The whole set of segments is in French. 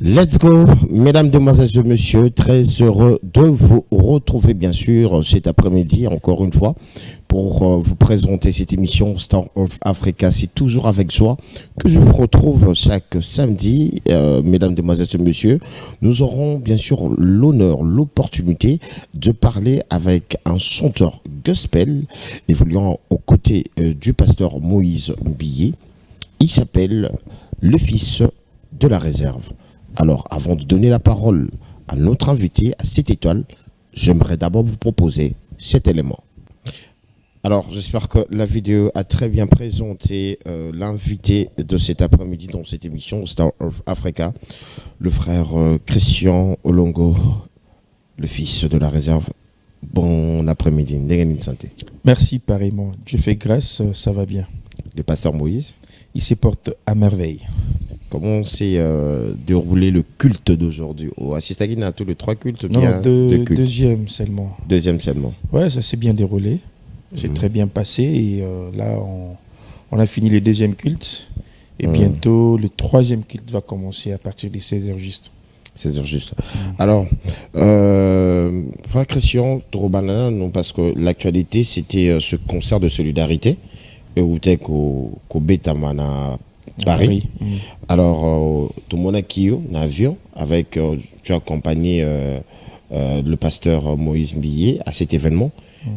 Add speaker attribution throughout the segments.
Speaker 1: Let's go, mesdames, demoiselles et messieurs, très heureux de vous retrouver bien sûr cet après-midi encore une fois pour vous présenter cette émission Star of Africa. C'est toujours avec joie que je vous retrouve chaque samedi, mesdames, demoiselles et messieurs. Nous aurons bien sûr l'honneur, l'opportunité de parler avec un chanteur gospel évoluant aux côtés du pasteur Moïse Mbilé. Il s'appelle le fils de la réserve. Alors, avant de donner la parole à notre invité, à cette étoile, j'aimerais d'abord vous proposer cet élément. Alors, j'espère que la vidéo a très bien présenté l'invité de cet après-midi dans cette émission Star of Africa, le frère Christian Olongo, le fils de la réserve. Bon après-midi.
Speaker 2: Merci pareillement. Dieu fait grâce, ça va bien.
Speaker 1: Le pasteur Moïse,
Speaker 2: il se porte à merveille.
Speaker 1: Comment s'est déroulé le culte d'aujourd'hui? Au Assistagina, tous les trois cultes?
Speaker 2: Non, deuxième seulement.
Speaker 1: Deuxième seulement.
Speaker 2: Ouais, ça s'est bien déroulé. C'est très bien passé. Et là, on a fini le deuxième culte. Et bientôt, le troisième culte va commencer à partir des 16h juste.
Speaker 1: 16h juste. Alors, frère Christian, non, parce que l'actualité, c'était ce concert de solidarité. Et où t'es qu'au Bétamana Paris. Alors, tout le monde a quitté un avion avec, tu as accompagné le pasteur Moïse Mbilé à cet événement.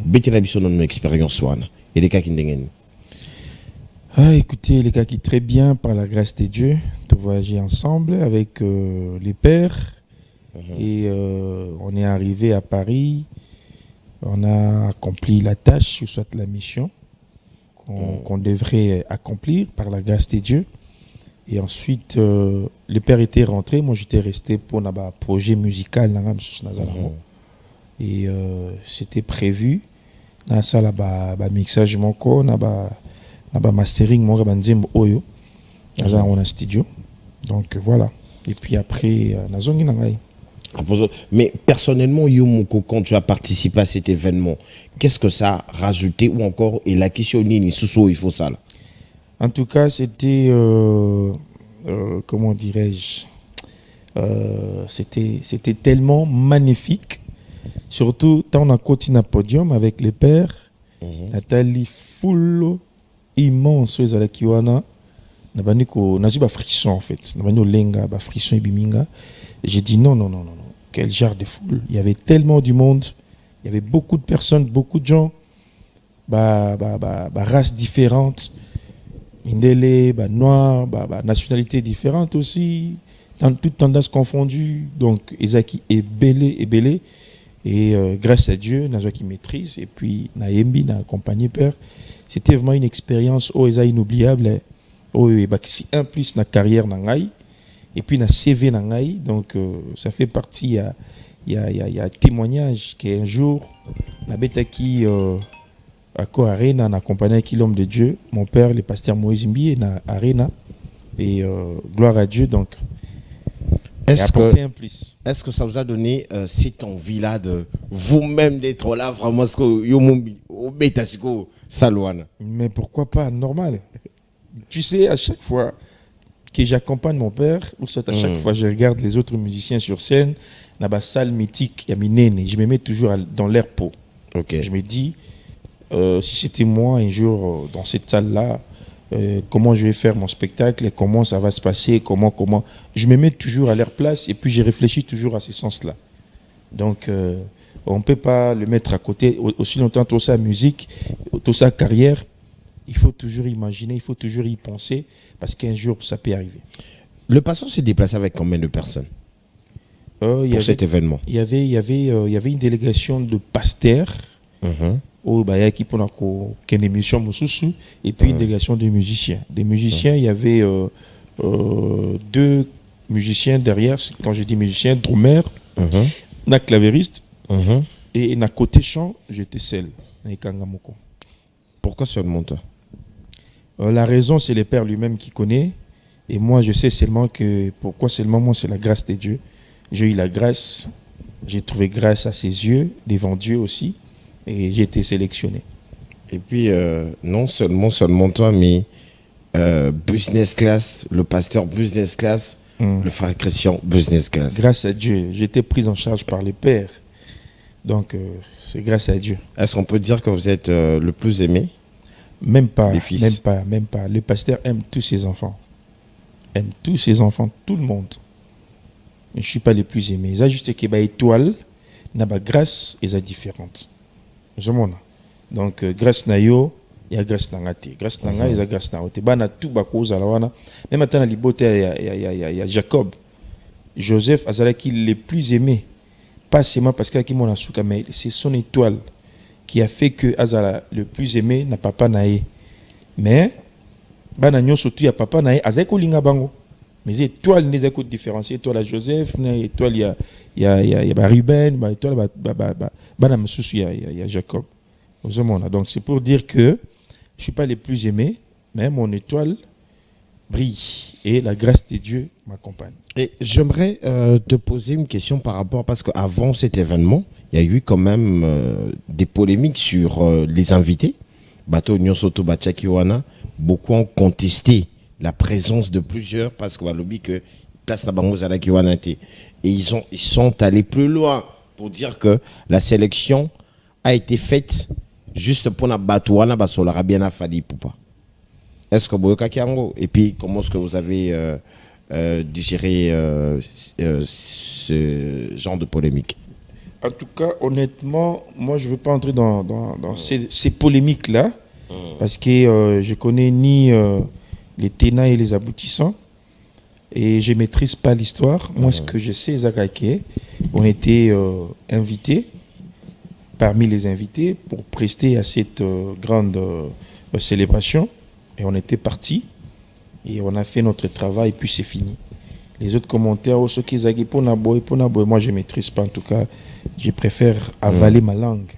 Speaker 1: Bété la mission dans une expérience. Et les cas qui n'engagent.
Speaker 2: Écoutez, les cas qui très bien, par la grâce de Dieu, nous voyager ensemble avec les pères. Et on est arrivé à Paris. On a accompli la tâche, ou soit la mission qu'on devrait accomplir par la grâce de Dieu. Et ensuite, le père était rentré. Moi, j'étais resté pour un projet musical. Et c'était prévu. Dans ça, mixage, mastering, on a studio. Donc voilà. Et puis après,
Speaker 1: mais personnellement, Yomoko, quand tu as participé à cet événement, qu'est-ce que ça a rajouté ou encore et la question il faut ça là?
Speaker 2: En tout cas, c'était comment dirais-je, c'était tellement magnifique. Surtout, quand on a continué à podium avec les pères, Nathalie full immense aux Alakiwana, n'a pas frisson en fait, n'a pas lenga, frisson et biminga. J'ai dit non, quel genre de foule. Il y avait tellement du monde, il y avait beaucoup de personnes, beaucoup de gens, races différentes, indélé, noirs, nationalités différentes aussi, toutes tendances confondues. Donc, Ezaki est belé. Et grâce à Dieu, Nazo qui maîtrise, et puis Naembi, n'a accompagné Père. C'était vraiment une expérience inoubliable. Si un plus na carrière nangai. Et puis, na CV nangai, donc ça fait partie, il y a un témoignage qu'un jour, na betaki à quoi Arena, na accompagné l'homme de Dieu, mon père, le pasteur Moïse Mbilé, na Arena, et gloire à Dieu, donc,
Speaker 1: est-ce que ça vous a donné cette envie-là de vous-même d'être là, vraiment, ce que Salouane?
Speaker 2: Mais pourquoi pas, normal. Tu sais, à chaque fois que j'accompagne mon père, ou soit à chaque fois que je regarde les autres musiciens sur scène, dans la salle mythique, il y a Minene, je me mets toujours dans l'air pot.
Speaker 1: Okay.
Speaker 2: Je me dis, si c'était moi un jour dans cette salle-là, comment je vais faire mon spectacle, comment ça va se passer, comment. Je me mets toujours à leur place et puis je réfléchis toujours à ce sens-là. Donc, on ne peut pas le mettre à côté. Aussi longtemps, toute sa musique, toute sa carrière, il faut toujours imaginer, il faut toujours y penser, parce qu'un jour, ça peut arriver.
Speaker 1: Le pasteur s'est déplacé avec combien de personnes pour cet événement?
Speaker 2: Il y avait une délégation de pasteurs, qui pour une émission et puis une délégation de musiciens. Des musiciens, il y avait deux musiciens derrière. Quand je dis musiciens, drummer, un clavériste, et un côté chant, j'étais seul.
Speaker 1: Pourquoi seulement toi?
Speaker 2: La raison, c'est le Père lui-même qui connaît. Et moi, je sais seulement que pourquoi seulement moi, c'est la grâce de Dieu. J'ai eu la grâce, j'ai trouvé grâce à ses yeux, devant Dieu aussi, et j'ai été sélectionné.
Speaker 1: Et puis, non seulement toi, mais business class, le pasteur business class, le frère Christian Business Class.
Speaker 2: Grâce à Dieu, j'ai été pris en charge par les pères. Donc, c'est grâce à Dieu.
Speaker 1: Est-ce qu'on peut dire que vous êtes le plus aimé?
Speaker 2: Même pas,
Speaker 1: Les fils.
Speaker 2: même pas. Le pasteur aime tous ses enfants. Aime tous ses enfants, tout le monde. Je ne suis pas le plus aimé. Ça, juste que bah, étoile, n'a pas grâce et ça différente. Donc, grâce na yo, il y a grâce na ngate. Grâce na nga, il y a grâce na ote. Bah, na tout bako zalawana. Même maintenant, la liberté, il y a Jacob. Joseph, azalaki le plus aimé. Pas seulement parce qu'il a mon asuka, mais c'est son étoile qui a fait que Azala, le plus aimé, n'a papa naé. Mais, bananyo surtout, il y a papa naé, azeko linga bango. Mais étoile, n'est pas différencier. Étoile à Joseph, étoile, il y a Ruben, étoile, il y a Jacob. Donc, c'est pour dire que je ne suis pas le plus aimé, mais mon étoile brille et la grâce de Dieu m'accompagne.
Speaker 1: Et j'aimerais te poser une question par rapport, parce qu'avant cet événement, il y a eu quand même des polémiques sur les invités. Bato Nyosoto Bachakiwana, beaucoup ont contesté la présence de plusieurs parce qu'on va lobby que place na bango zala Kiwana et ils sont allés plus loin pour dire que la sélection a été faite juste pour na Batouana basolara bien à Fadi Poupa. Est-ce que Boyoka Kiango, et puis comment est-ce que vous avez digéré ce genre de polémique?
Speaker 2: En tout cas, honnêtement, moi, je ne veux pas entrer dans ces polémiques-là, parce que je connais ni les tenants et les aboutissants, et je ne maîtrise pas l'histoire. Moi, ce que je sais, Zakake, on était invités, parmi les invités, pour prester à cette grande célébration, et on était partis, et on a fait notre travail, et puis c'est fini. Les autres commentaires, oh, ce qui est moi je ne maîtrise pas, en tout cas, je préfère avaler ma langue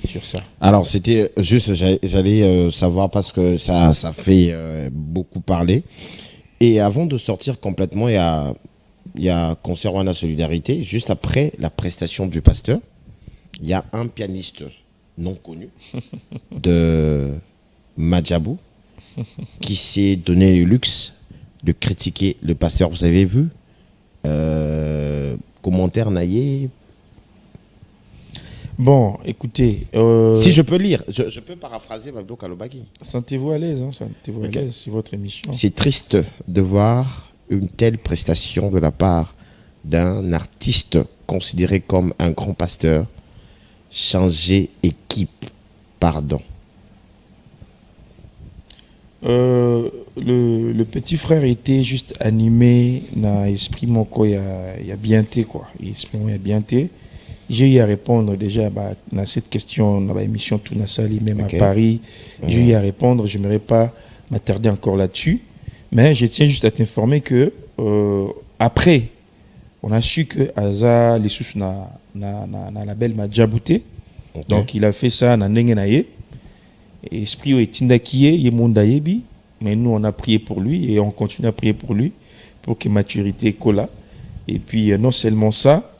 Speaker 2: sur ça.
Speaker 1: Alors, c'était juste, j'allais savoir parce que ça fait beaucoup parler. Et avant de sortir complètement, il y a concert Wana Solidarité. Juste après la prestation du pasteur, il y a un pianiste non connu de Madjabou qui s'est donné le luxe de critiquer le pasteur. Vous avez vu commentaire naïe.
Speaker 2: Bon, écoutez...
Speaker 1: Si je peux lire, je peux paraphraser Babdo Kalobaki.
Speaker 2: Sentez-vous à l'aise, sentez-vous à l'aise, c'est votre émission.
Speaker 1: C'est triste de voir une telle prestation de la part d'un artiste considéré comme un grand pasteur changer équipe. Pardon.
Speaker 2: Le petit frère était juste animé dans l'esprit moko il y a bien été quoi. L'esprit il y a bien été. J'ai eu à répondre déjà à cette question dans l'émission Tout Nassali, même à Paris. J'ai eu à répondre, je n'aimerais pas m'attarder encore là-dessus. Mais je tiens juste à t'informer que après, on a su que Aza, les sous na label m'a djabouté. Donc il a fait ça dans Nengenaye. Esprit est Tindakiye, Yemondayebi. Mais nous, on a prié pour lui et on continue à prier pour lui pour que maturité colla. Et puis, non seulement ça,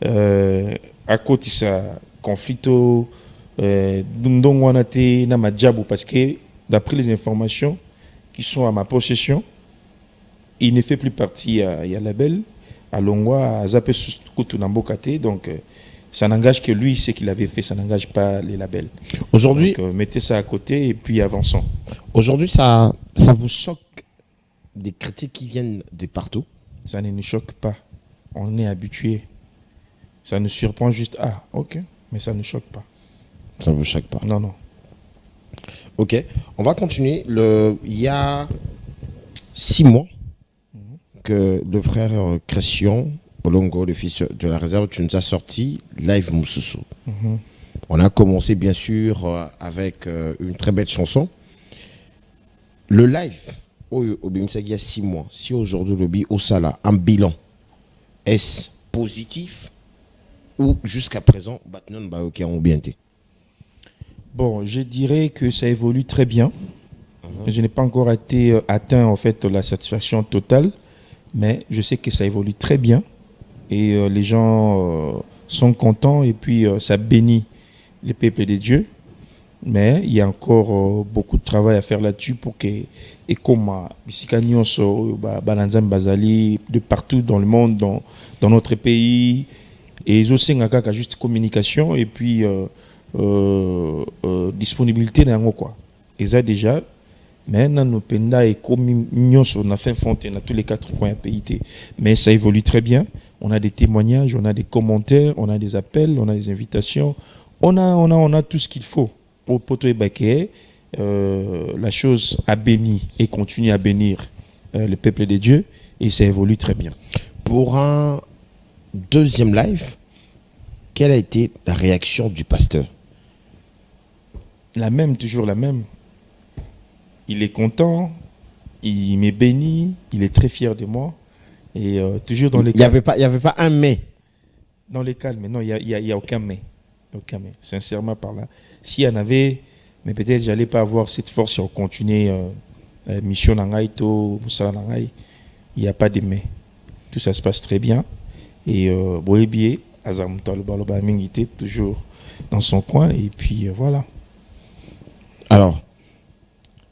Speaker 2: à côté de ça, conflit parce que d'après les informations qui sont à ma possession, il ne fait plus partie à Label, à Longwa, à Zapé Koutunambokate, donc ça n'engage que lui, ce qu'il avait fait, ça n'engage pas les labels.
Speaker 1: Aujourd'hui,
Speaker 2: donc, mettez ça à côté et puis avançons.
Speaker 1: Aujourd'hui, ça vous choque des critiques qui viennent de partout?
Speaker 2: Ça ne nous choque pas. On est habitué. Ça nous surprend juste. Ah, ok. Mais ça ne choque pas.
Speaker 1: Ça ne vous choque pas?
Speaker 2: Non, non.
Speaker 1: Ok. On va continuer. Il y a 6 mois que le frère Christian Olongo, le fils de la réserve, tu nous as sorti Live Moussousou. On a commencé bien sûr avec une très belle chanson. Le live, il y a 6 mois, si aujourd'hui le bi au Sala, un bilan, est-ce positif ou jusqu'à présent,
Speaker 2: bon, je dirais que ça évolue très bien. Je n'ai pas encore été atteint en fait la satisfaction totale, mais je sais que ça évolue très bien et les gens sont contents et puis ça bénit les peuples de Dieu. Mais il y a encore beaucoup de travail à faire là-dessus pour que, et comme Bisika Nyonso, Balanzam Bazali, de partout dans le monde, dans notre pays, et aussi a juste communication et puis disponibilité dans quoi. Et ça déjà, maintenant nos penda et comme Nyonso, on a fait fontaine à tous les 4 coins à pays. Mais ça évolue très bien. On a des témoignages, on a des commentaires, on a des appels, on a des invitations. On a tout ce qu'il faut pour Poto et Baké. La chose a béni et continue à bénir le peuple de Dieu et ça évolue très bien.
Speaker 1: Pour un deuxième live, quelle a été la réaction du pasteur?
Speaker 2: La même, toujours la même. Il est content, il m'est béni, il est très fier de moi. Et toujours dans les
Speaker 1: calmes. Il n'y avait pas un mais.
Speaker 2: Dans les calmes, non, il n'y a aucun mais. Aucun mais. Sincèrement par là. S'il y en avait, mais peut-être je n'allais pas avoir cette force à continuer mission Nangaïto, Moussala Nangaï. Il n'y a pas de mais. Tout ça se passe très bien. Et Boébié, Azamouta Baloba Mingité, toujours dans son coin. Et puis voilà.
Speaker 1: Alors,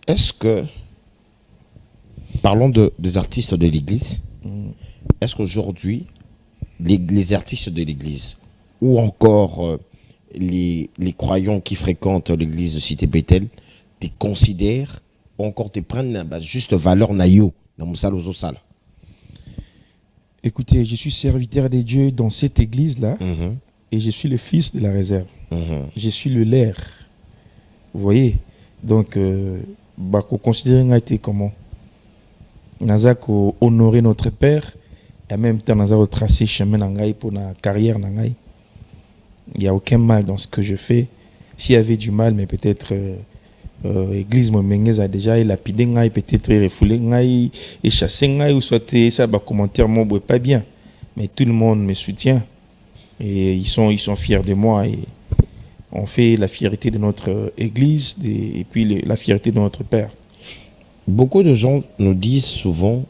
Speaker 1: est-ce que, parlons des artistes de l'Église, est-ce qu'aujourd'hui, les artistes de l'Église, ou encore les croyants qui fréquentent l'Église de Cité Bethel, te considèrent, ou encore te prennent juste valeur naïo dans mon salle aux salles?
Speaker 2: Écoutez, je suis serviteur de Dieu dans cette église-là, et je suis le fils de la réserve. Je suis le lair. Vous voyez? Donc, considérer été comment? Nazak honorer notre père, et en même temps, Nazak tracer chemin nangai pour la carrière nangai. Il n'y a aucun mal dans ce que je fais. S'il y avait du mal, mais peut-être l'église Momenguez a déjà lapidé ngai, peut-être refoulé ngai, et chassé ngai, ou soit ça, commentaire, moi, pas bien. Mais tout le monde me soutient. Et ils sont fiers de moi. Et on fait la fierté de notre église et puis la fierté de notre père.
Speaker 1: Beaucoup de gens nous disent souvent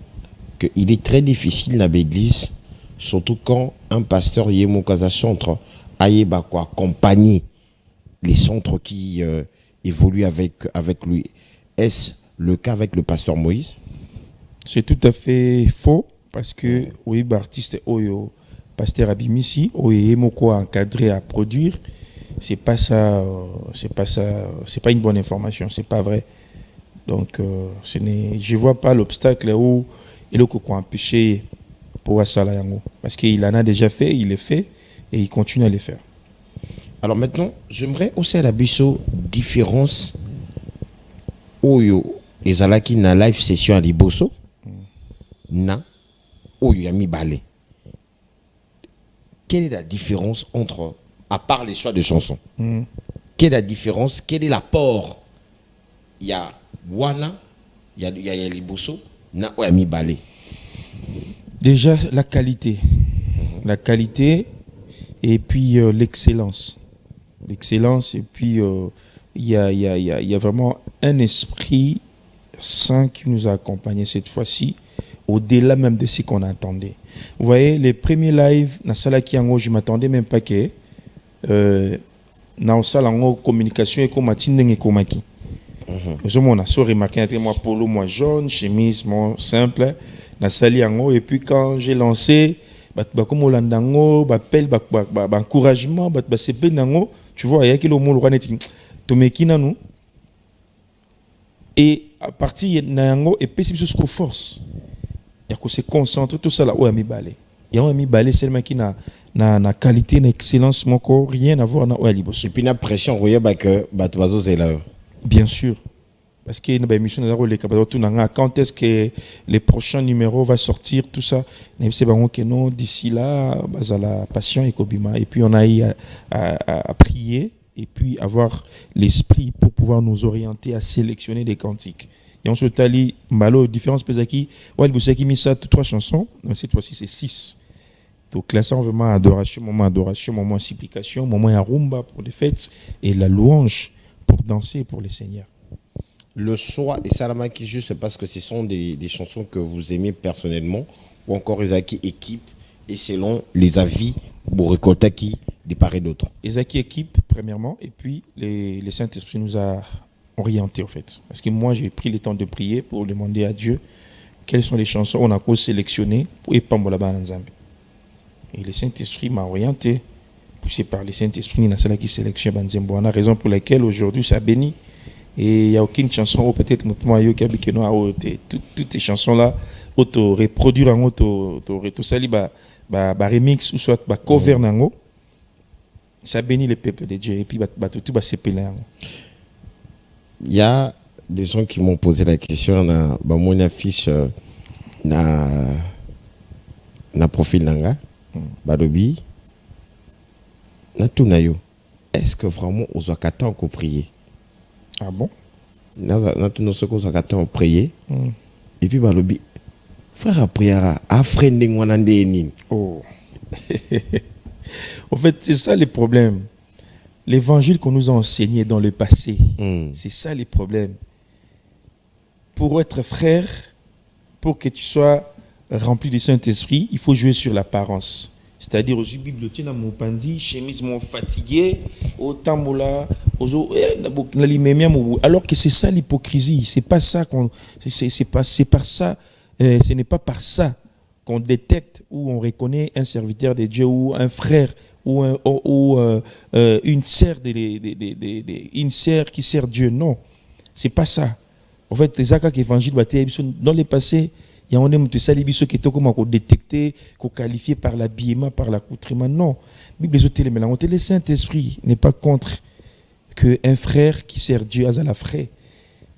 Speaker 1: qu'il est très difficile dans l'église, surtout quand un pasteur Yemokaza centre aille accompagner les centres qui évoluent avec lui. Est-ce le cas avec le pasteur Moïse?
Speaker 2: C'est tout à fait faux parce que oui, artiste Oyo, pasteur Abimisi, Oyo Yemoko encadré à produire. C'est pas ça, c'est pas une bonne information, c'est pas vrai. Donc, je vois pas l'obstacle où il a empêché pour Asala Yango. Parce qu'il en a déjà fait, il le fait et il continue à le faire.
Speaker 1: Alors maintenant, j'aimerais aussi à la biso différence Oyo et Zalaki na live session à Liboso na Oyo Yami Balé. Quelle est la différence entre, à part les choix de chansons, quelle est la différence, quel est l'apport? Il y a Wana, il y a Liboso, na Oyami Balé.
Speaker 2: Déjà, la qualité. La qualité et puis l'excellence. L'excellence et puis il y a vraiment un esprit saint qui nous a accompagnés cette fois-ci, au-delà même de ce qu'on attendait. Vous voyez, les premiers lives, na Salaki Yango, je ne m'attendais même pas que na Salango communication et comme Matindeng et Komaki. Nous avons remarqué moi polo, moi jaune, chemise, moi simple, na Sali Yango. Et puis quand j'ai lancé, comme Olandango, encouragement, tu vois, il y a qui le mot le et à partir de Nango et puis c'est ce qu'on force. Il y a qu'on se concentre tout ça là où ami balé. Il y a ami balé seulement qui na qualité, na excellence, mon corps rien à voir na Oalibos.
Speaker 1: Et puis la pression, vous voyez que Batouazo c'est là.
Speaker 2: Bien sûr. Parce que nous émission quand est-ce que les prochains numéros vont sortir, tout ça. D'ici là, la passion et Kobima. Et puis on a eu à prier et puis avoir l'esprit pour pouvoir nous orienter à sélectionner des cantiques. Et on se talit, malo, différence pesaki, ouais, il a mis ça, 3 chansons, cette fois-ci c'est 6. Donc là, ça, on veut adoration, moment supplication, moment rumba pour les fêtes et la louange pour danser pour les seigneurs.
Speaker 1: Le choix et Salama qui juste parce que ce sont des chansons que vous aimez personnellement ou encore Ezaki équipe et selon les avis pour récolter qui des part et d'autres.
Speaker 2: Ezaki équipe premièrement, et puis le Saint-Esprit nous a orientés, en fait. Parce que moi, j'ai pris le temps de prier pour demander à Dieu quelles sont les chansons qu'on a sélectionnées pour Epambola Banzambe. Et le Saint-Esprit m'a orienté, poussé par le Saint-Esprit, il y a qui sélectionne Banzembo. On a raison pour laquelle aujourd'hui ça bénit. Et il n'y a aucune chanson, ou peut-être toutes ces chansons-là, auto-reproduire en auto-sali, remix ou soit cover nango, ça bénit le peuple de Dieu. Et puis tout va s'épeler.
Speaker 1: Il y a des gens qui m'ont posé la question na mon affiche na profil nanga badobi na tunayo. Est-ce que vraiment on doit attendre qu'on prie?
Speaker 2: Ah bon?
Speaker 1: Na tuno ce qu'on doit attendre prier. Et puis badobi frère prière a freiner ngwana ndeni.
Speaker 2: Oh. En fait, c'est ça le problème. L'évangile qu'on nous a enseigné dans le passé, c'est ça le problème. Pour être frère, pour que tu sois rempli du Saint-Esprit, il faut jouer sur l'apparence. C'est-à-dire, aux bibliothèques, mon pandi, chemise, mon fatigué, autant moula, alors que c'est ça l'hypocrisie. C'est pas ça qu'on, c'est par ça, ce n'est pas par ça qu'on détecte ou on reconnaît un serviteur de Dieu ou un frère ou une sœur une sœur qui sert Dieu. Non, c'est pas ça. En fait, les actes évangile dans le passé, il y a un homme de salibiso qui est comment détecté, qu'on qualifié par l'habillement, par l'accoutrement. Non, Bible le Saint-Esprit n'est pas contre que un frère qui sert Dieu à la frère.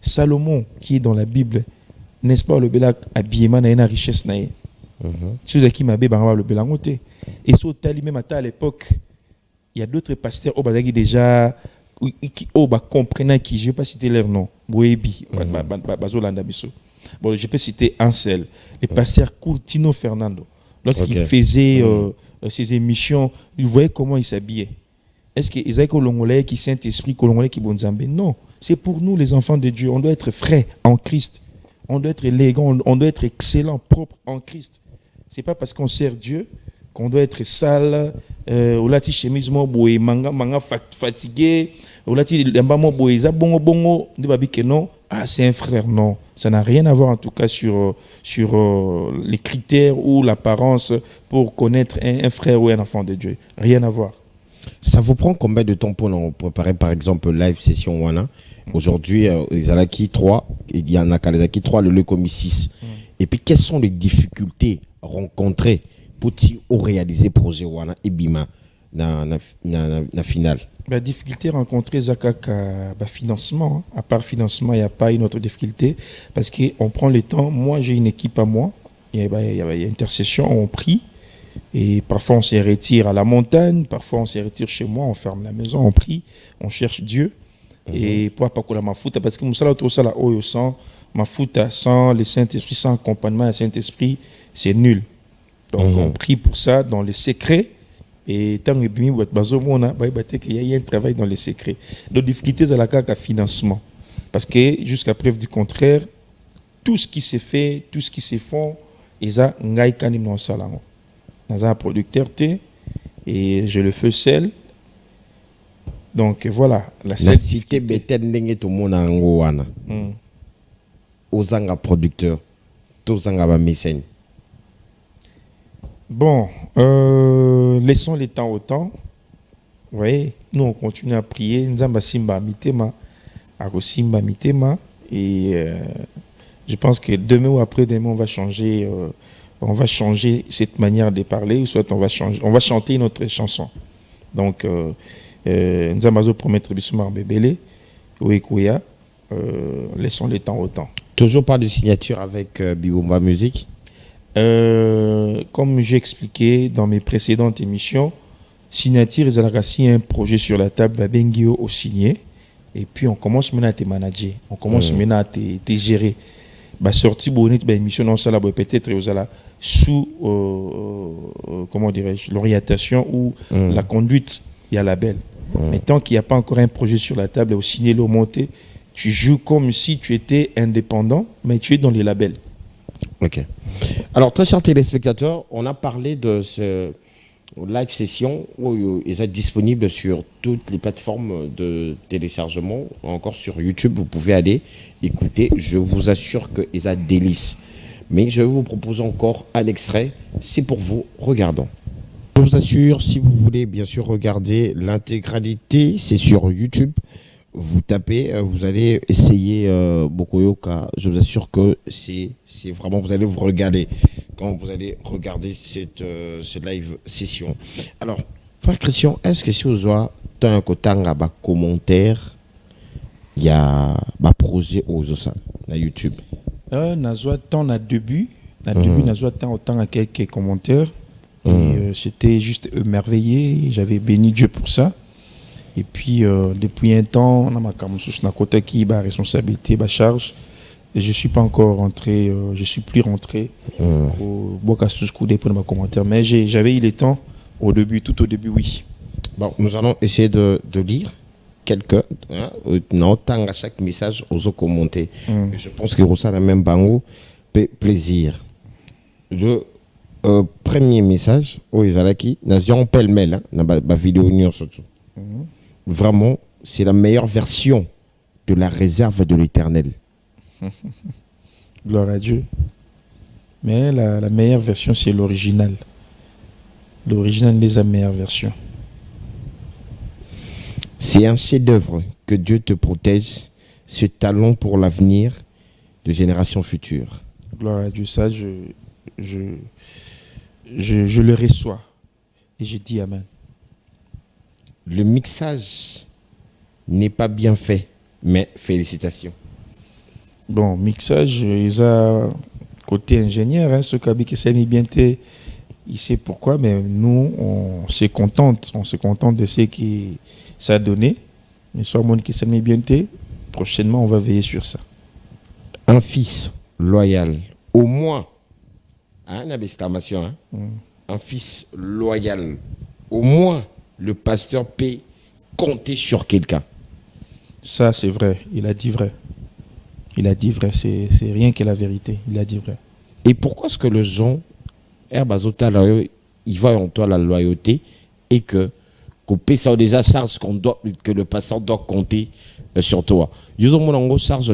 Speaker 2: Salomon qui est dans la Bible, n'est-ce pas le bel habillement n'a une richesse naïe. Chose qui m'a le belangoté. Et sur même à l'époque, il y a d'autres pasteurs qui déjà comprenant qui je ne vais pas citer leur nom. Boebi, bon, je peux citer un seul, le pasteur Curtino Fernando. Lorsqu'il faisait ses émissions, vous voyez comment il s'habillait. Est-ce que Isaac Olongolais qui Saint-Esprit, Olongolais qui Bonzambe? Non, c'est pour nous les enfants de Dieu. On doit être frais en Christ. On doit être élégant, on doit être excellent, propre en Christ. C'est pas parce qu'on sert Dieu qu'on doit être sale, ou là, chemise manga fatigué, ou là, bongo, non. Ah, c'est un frère, non. Ça n'a rien à voir en tout cas sur les critères ou l'apparence pour connaître un frère ou un enfant de Dieu. Rien à voir.
Speaker 1: Ça vous prend combien de temps pour préparer par exemple live session Wana? Aujourd'hui, ils ont acquis 3, il y en a qui 3, le commis 6. Et puis, quelles sont les difficultés rencontrées pour réaliser le projet Wana et Bima dans la finale?
Speaker 2: La difficulté rencontrée, Zakaka, financement. À part financement, il n'y a pas une autre difficulté. Parce qu'on prend le temps. Moi, j'ai une équipe à moi. Il y a intercession, on prie. Et parfois, on se retire à la montagne. Parfois, on se retire chez moi. On ferme la maison, on prie. On cherche Dieu. Et pour pas qu'on la mafuta. Parce que Moussala, tout ça, là, sans mafuta, sans le Saint-Esprit, sans accompagnement du Saint-Esprit, c'est nul. Donc, on prie pour ça dans les secrets. Et tant que il y a un travail dans les secrets. La difficulté, c'est la carte financement. Parce que jusqu'à preuve du contraire, tout ce qui s'est fait, tout ce qui s'est fait, ils ont un salon. Ils ont un producteur et je le fais seul. Donc voilà. La
Speaker 1: cité Beten Nenge tout le monde en Gowana. Ozanga producteur, Tozanga mécène. Bon,
Speaker 2: laissons les temps au temps. Vous voyez, nous on continue à prier. Nzamba Simba Mitema, Simba Mitema. Et je pense que demain ou après-demain, on va changer cette manière de parler, ou soit on va chanter notre chanson. Donc, Nzambazo promettre Bissoumar Bébélé, Ouekouya, laissons les temps au temps.
Speaker 1: Toujours pas de signature avec Bibomba Music?
Speaker 2: Comme j'ai expliqué dans mes précédentes émissions, signature et un projet sur la table, Babengio au signé, et puis on commence maintenant à te manager, on commence maintenant à te gérer. Sortie bonite, émission non ça peut-être sous comment dirais-je, l'orientation ou la conduite, il y a la belle. Mais tant qu'il n'y a pas encore un projet sur la table, au signé, le monté, tu joues comme si tu étais indépendant, mais tu es dans les labels.
Speaker 1: Ok. Alors, très chers téléspectateurs, on a parlé de live session où ils sont disponibles sur toutes les plateformes de téléchargement, encore sur YouTube. Vous pouvez aller écouter. Je vous assure qu'ils sont délices. Mais je vais vous proposer encore un extrait. C'est pour vous. Regardons. Je vous assure, si vous voulez bien sûr regarder l'intégralité, c'est sur YouTube. Vous tapez, vous allez essayer Bokoyoka. Je vous assure que c'est vraiment, vous allez vous regarder quand vous allez regarder cette live session. Alors, frère Christian, est-ce que si vous avez un commentaire, il y a un projet aux OSA sur YouTube?
Speaker 2: Nazwa tant à début, Nazwa tant autant à quelques commentaires. J'étais juste émerveillé, j'avais béni Dieu pour ça. Et puis, depuis un temps, on a ma côté qui a responsabilité, ma charge. Et je ne suis pas encore rentré, je ne suis plus rentré au Bokasus Koudé pour mes commentaires. Mais j'avais eu le temps tout au début, oui.
Speaker 1: Bon, nous allons essayer de lire quelques. Non, tant à chaque message, aux commenter. Je pense que ça la même bango, plaisir. Le premier message, Izalaki, Nazion pêle-mêle, dans la vidéo surtout. Vraiment, c'est la meilleure version de la réserve de l'Éternel.
Speaker 2: Gloire à Dieu. Mais la meilleure version, c'est l'original. L'original est la meilleure version.
Speaker 1: C'est un chef-d'œuvre. Que Dieu te protège. Ce talent pour l'avenir de générations futures.
Speaker 2: Gloire à Dieu. Ça, je le reçois. Et je dis Amen.
Speaker 1: Le mixage n'est pas bien fait, mais félicitations.
Speaker 2: Bon, mixage, ils ont côté ingénieur, ce qui s'est mis bien, il sait pourquoi, mais nous, on se contente de ce qui ça a donné. Mais soit monde qui s'est mis bien, prochainement, on va veiller sur ça.
Speaker 1: Un fils loyal, au moins, une exclamation, un fils loyal, au moins, le pasteur peut compter sur quelqu'un.
Speaker 2: Ça, c'est vrai. Il a dit vrai. Il a dit vrai. C'est rien que la vérité. Il a dit vrai.
Speaker 1: Et pourquoi est-ce que les gens, ils voient en toi la loyauté et que ça déjà charge que le pasteur doit compter sur toi? Ils ont mon charge.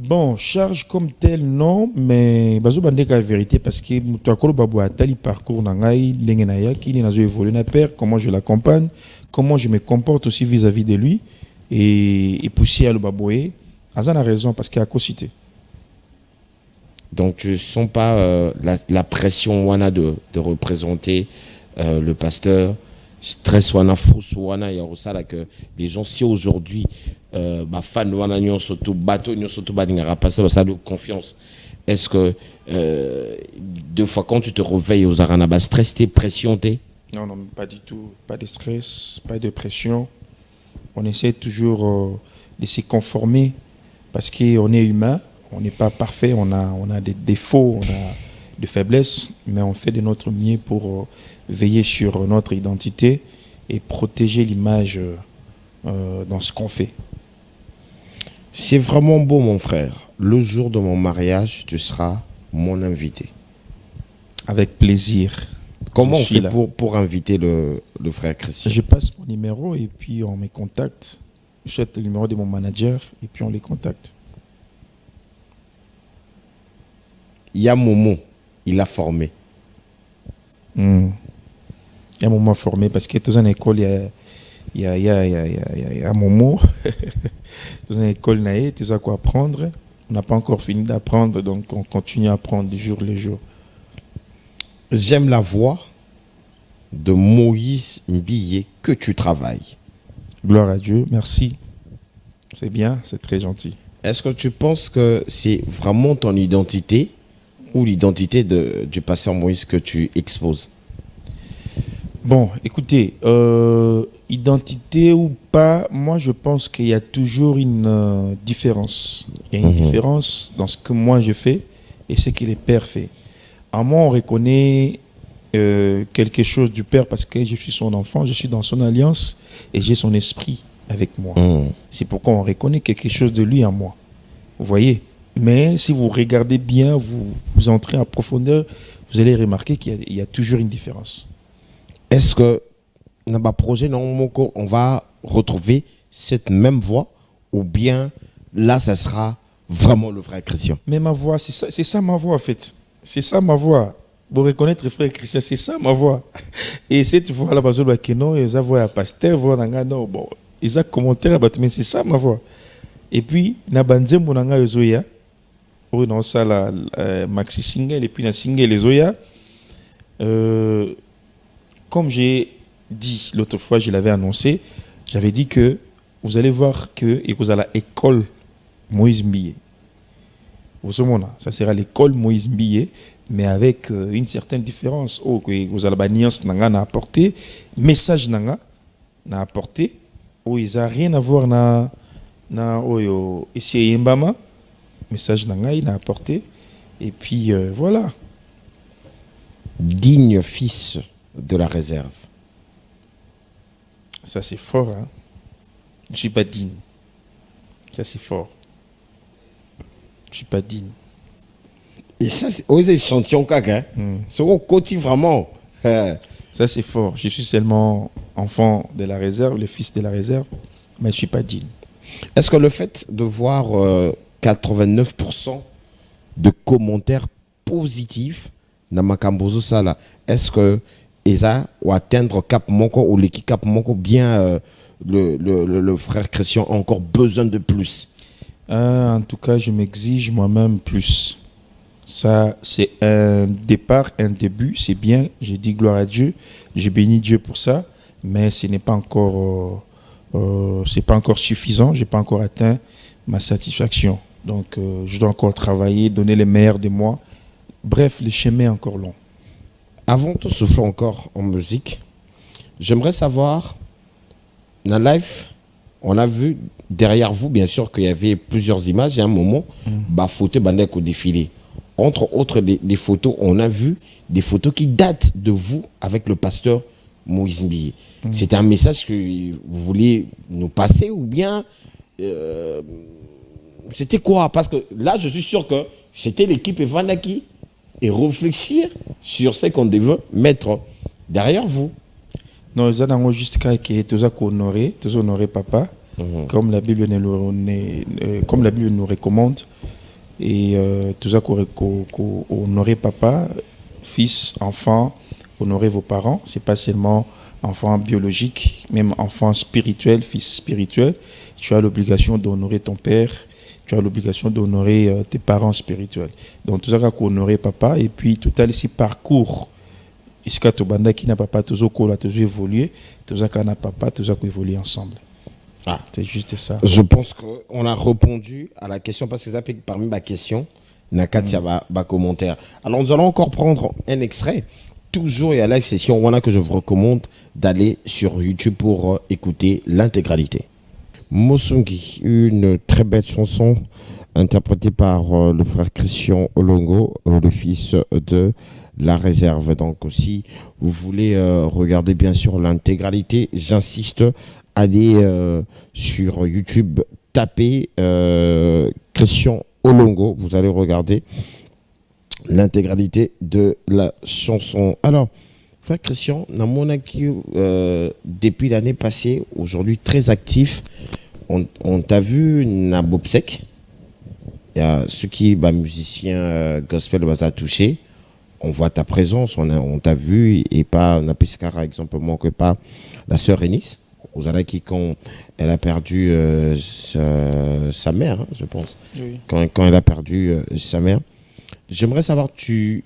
Speaker 2: Bon, charge comme tel, non, mais bazo bandeka la vérité parce que mutakolo babu atali parcours nangai dengenaya qui n'a pas évolué na père, comment je l'accompagne, comment je me comporte aussi vis-à-vis de lui et pousser à le baboué. Azan a raison parce qu'il a co-cité.
Speaker 1: Donc tu ne sens pas la pression wana de représenter le pasteur, stress wana, frousse wana, il y a aussi là que les gens si aujourd'hui fan wana nyon surtout bateau nyon surtout badingara passer ça de confiance. Est-ce que deux fois quand tu te réveilles aux aranaba stress t'es pression t'es?
Speaker 2: Non, pas du tout, pas de stress, pas de pression. On essaie toujours de se conformer parce qu'on est humain, on n'est pas parfait, on a des défauts, on a des faiblesses, mais on fait de notre mieux pour veiller sur notre identité et protéger l'image dans ce qu'on fait.
Speaker 1: C'est vraiment beau, mon frère. Le jour de mon mariage, tu seras mon invité.
Speaker 2: Avec plaisir.
Speaker 1: Comment on fait pour inviter le frère Christian?
Speaker 2: Je passe mon numéro et puis on me contacte. Je souhaite le numéro de mon manager et puis on les contacte.
Speaker 1: Il y a Momo, il a formé.
Speaker 2: Il y a Momo formé parce que dans une école, il y a Momo. Dans une école, tu as quoi apprendre. On n'a pas encore fini d'apprendre, donc on continue à apprendre du jour le jour.
Speaker 1: J'aime la voix de Moïse Mbilé que tu travailles.
Speaker 2: Gloire à Dieu, merci. C'est bien, c'est très gentil.
Speaker 1: Est-ce que tu penses que c'est vraiment ton identité ou l'identité du pasteur Moïse que tu exposes?
Speaker 2: Bon, écoutez, identité ou pas, moi je pense qu'il y a toujours une différence. Il y a une différence dans ce que moi je fais et ce que le Père fait. À moi, on reconnaît quelque chose du Père parce que je suis son enfant, je suis dans son alliance et j'ai son esprit avec moi. C'est pourquoi on reconnaît quelque chose de lui en moi. Vous voyez? Mais si vous regardez bien, vous entrez en profondeur, vous allez remarquer qu'il y a toujours une différence.
Speaker 1: Est-ce que dans le projet, non, on va retrouver cette même voix ou bien là, ça sera vraiment le frère Christian?
Speaker 2: Mais ma voix, c'est ça ma voix en fait. C'est ça ma voix. Pour reconnaître frère Christian, c'est ça ma voix. Et cette voix-là, parce que non, ils ont voix à pasteur, voix non, bon, ils ont commentaire, mais c'est ça ma voix. Et puis, na banze monanga yozoya, ou dans ça la maxi single et puis la single les zoya. Comme j'ai dit l'autre fois, je l'avais annoncé, j'avais dit que vous allez voir que et vous allez à l'école Moïse Mbiye. Vous savez, ça sera l'école Moïse Mbiye, mais avec une certaine différence. Oh, que vous allez la nuance n'a apporté, message n'a apporté. Oh, ils n'ont rien à voir na oyo essayer mbama, message n'a apporté. Et puis voilà.
Speaker 1: Digne fils de la réserve.
Speaker 2: Ça c'est fort, hein. Je suis pas digne. Ça c'est fort. Je suis pas digne.
Speaker 1: Et ça, c'est aux échantillons caca. C'est au quotidien vraiment.
Speaker 2: Ça c'est fort. Je suis seulement enfant de la réserve, le fils de la réserve, mais je suis pas digne.
Speaker 1: Est-ce que le fait de voir 89% de commentaires positifs dans Makambozo Sala, est-ce que Eza ou atteindre Cap Moko ou l'équipe Cap Moko bien le frère Christian a encore besoin de plus?
Speaker 2: En tout cas, je m'exige moi-même plus. Ça, c'est un départ, un début, c'est bien. J'ai dit gloire à Dieu, j'ai béni Dieu pour ça, mais ce n'est pas encore, c'est pas encore suffisant. J'ai pas encore atteint ma satisfaction. Donc, je dois encore travailler, donner le meilleur de moi. Bref, le chemin est encore long.
Speaker 1: Avant de souffler encore en musique, j'aimerais savoir, dans live, on a vu derrière vous, bien sûr, qu'il y avait plusieurs images et à un moment, photo bandek au défilé. Entre autres, des photos, on a vu des photos qui datent de vous avec le pasteur Moïse Mbiye. C'était un message que vous vouliez nous passer ou bien c'était quoi? Parce que là, je suis sûr que c'était l'équipe Evanaki et réfléchir sur ce qu'on devait mettre derrière vous.
Speaker 2: Non, ils ont jusqu'à que tu as honoré papa, comme la Bible nous recommande. Et tout ça honorer papa, fils, enfant, honorer vos parents. C'est pas seulement enfant biologique, même enfant spirituel, fils spirituel. Tu as l'obligation d'honorer ton père, tu as l'obligation d'honorer tes parents spirituels. Donc tout ça honorer papa et puis tout à ce parcours. Iska to banda qui n'a papa toujours kola toujours évolué, tout ça n'a papa tout ça évoluer ensemble.
Speaker 1: Ah.
Speaker 2: C'est juste ça.
Speaker 1: Je pense qu'on a répondu à la question parce que ça fait parmi ma question, Nakatia va commentaire. Alors nous allons encore prendre un extrait. Toujours il y a live session, voilà que je vous recommande d'aller sur YouTube pour écouter l'intégralité. Mosungi, une très belle chanson interprétée par le frère Christian Olongo, le fils de la réserve. Donc aussi, vous voulez regarder bien sûr l'intégralité, j'insiste, allez sur YouTube, tapez Christian Olongo, vous allez regarder l'intégralité de la chanson. Alors, frère Christian, depuis l'année passée, aujourd'hui très actif, on t'a vu na Bobsec. Il y a ceux qui, musiciens gospel, va toucher. On voit ta présence, on t'a vu, et pas, on a plus par exemple, que pas la sœur Enis. Vous allez qui, quand elle a perdu sa mère, hein, je pense. Oui. Quand elle a perdu sa mère. J'aimerais savoir, tu